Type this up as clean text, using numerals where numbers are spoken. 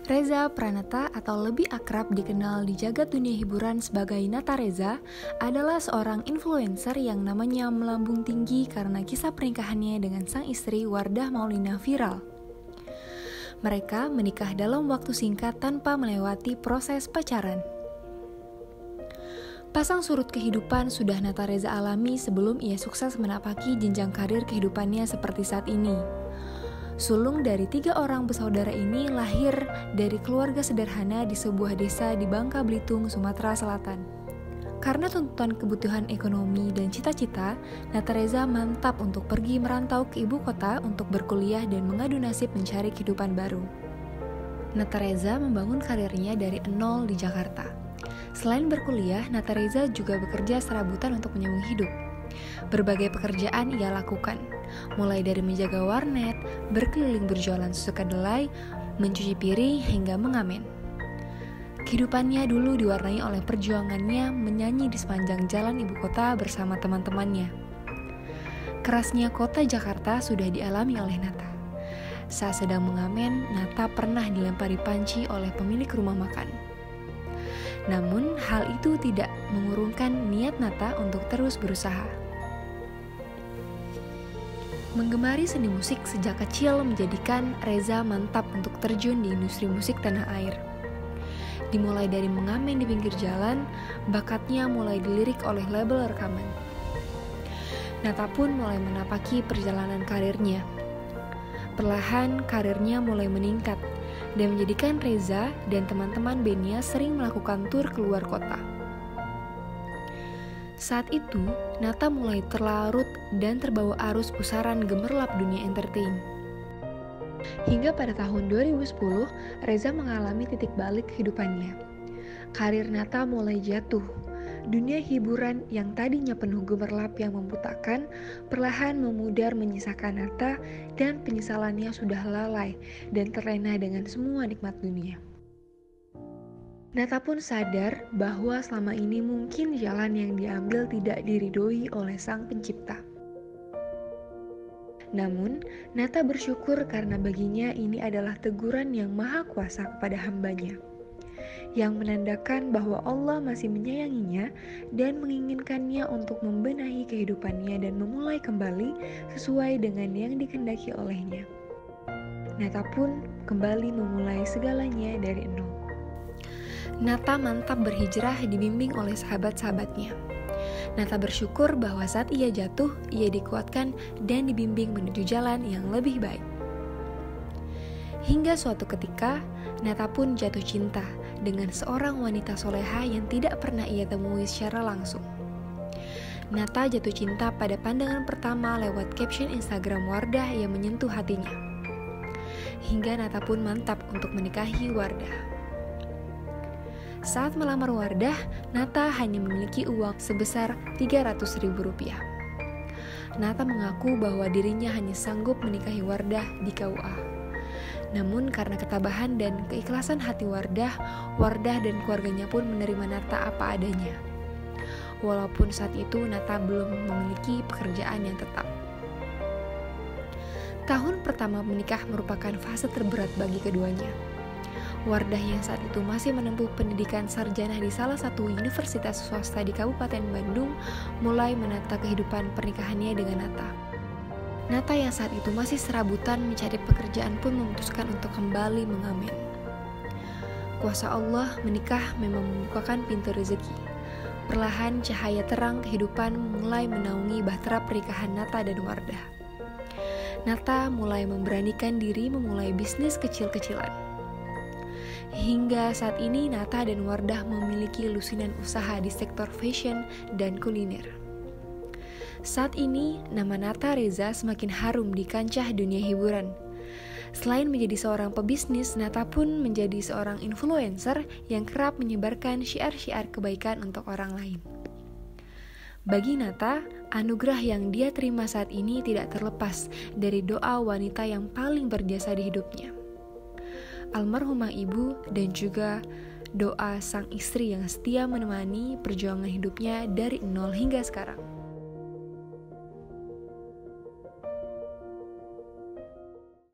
Reza Pranata atau lebih akrab dikenal di jagat dunia hiburan sebagai Nata Reza adalah seorang influencer yang namanya melambung tinggi karena kisah pernikahannya dengan sang istri Wardah Maulina viral. Mereka menikah dalam waktu singkat tanpa melewati proses pacaran. Pasang surut kehidupan sudah Nata Reza alami sebelum ia sukses menapaki jenjang karir kehidupannya seperti saat ini. Sulung dari 3 orang bersaudara ini lahir dari keluarga sederhana di sebuah desa di Bangka Belitung, Sumatera Selatan. Karena tuntutan kebutuhan ekonomi dan cita-cita, Nata Reza mantap untuk pergi merantau ke ibu kota untuk berkuliah dan mengadu nasib mencari kehidupan baru. Nata Reza membangun karirnya dari nol di Jakarta. Selain berkuliah, Nata Reza juga bekerja serabutan untuk menyambung hidup. Berbagai pekerjaan ia lakukan, mulai dari menjaga warnet, berkeliling berjualan susu kedelai, mencuci piring, hingga mengamen. Kehidupannya dulu diwarnai oleh perjuangannya menyanyi di sepanjang jalan ibu kota bersama teman-temannya. Kerasnya kota Jakarta sudah dialami oleh Nata. Saat sedang mengamen, Nata pernah dilempari panci oleh pemilik rumah makan. Namun, hal itu tidak mengurungkan niat Nata untuk terus berusaha. Menggemari seni musik sejak kecil menjadikan Reza mantap untuk terjun di industri musik tanah air. Dimulai dari mengamen di pinggir jalan, bakatnya mulai dilirik oleh label rekaman. Nata pun mulai menapaki perjalanan karirnya. Perlahan karirnya mulai meningkat dan menjadikan Reza dan teman-teman bandnya sering melakukan tur keluar kota. Saat itu, Nata mulai terlarut dan terbawa arus pusaran gemerlap dunia entertain. Hingga pada tahun 2010, Reza mengalami titik balik kehidupannya. Karir Nata mulai jatuh. Dunia hiburan yang tadinya penuh gemerlap yang membutakan, perlahan memudar menyisakan Nata dan penyesalannya sudah lalai dan terlena dengan semua nikmat dunia. Nata pun sadar bahwa selama ini mungkin jalan yang diambil tidak diridhoi oleh Sang Pencipta. Namun, Nata bersyukur karena baginya ini adalah teguran yang maha kuasa kepada hambanya, yang menandakan bahwa Allah masih menyayanginya dan menginginkannya untuk membenahi kehidupannya dan memulai kembali sesuai dengan yang dikehendaki olehnya. Nata pun kembali memulai segalanya dari nol. Nata mantap berhijrah dibimbing oleh sahabat-sahabatnya. Nata bersyukur bahwa saat ia jatuh, ia dikuatkan dan dibimbing menuju jalan yang lebih baik. Hingga suatu ketika, Nata pun jatuh cinta dengan seorang wanita soleha yang tidak pernah ia temui secara langsung. Nata jatuh cinta pada pandangan pertama lewat caption Instagram Wardah yang menyentuh hatinya. Hingga Nata pun mantap untuk menikahi Wardah. Saat melamar Wardah, Nata hanya memiliki uang sebesar Rp300.000. Nata mengaku bahwa dirinya hanya sanggup menikahi Wardah di KUA. Namun karena ketabahan dan keikhlasan hati Wardah dan keluarganya pun menerima Nata apa adanya. Walaupun saat itu Nata belum memiliki pekerjaan yang tetap. Tahun pertama menikah merupakan fase terberat bagi keduanya. Wardah yang saat itu masih menempuh pendidikan sarjana di salah satu universitas swasta di Kabupaten Bandung mulai menata kehidupan pernikahannya dengan Nata. Nata yang saat itu masih serabutan mencari pekerjaan pun memutuskan untuk kembali mengamen. Kuasa Allah menikah memang membukakan pintu rezeki. Perlahan cahaya terang kehidupan mulai menaungi bahtera pernikahan Nata dan Wardah. Nata mulai memberanikan diri memulai bisnis kecil-kecilan. Hingga saat ini Nata dan Wardah memiliki lusinan usaha di sektor fashion dan kuliner. Saat ini nama Nata Reza semakin harum di kancah dunia hiburan. Selain menjadi seorang pebisnis, Nata pun menjadi seorang influencer yang kerap menyebarkan syiar-syiar kebaikan untuk orang lain. Bagi Nata, anugerah yang dia terima saat ini tidak terlepas dari doa wanita yang paling berjasa di hidupnya, almarhumah ibu, dan juga doa sang istri yang setia menemani perjuangan hidupnya dari nol hingga sekarang.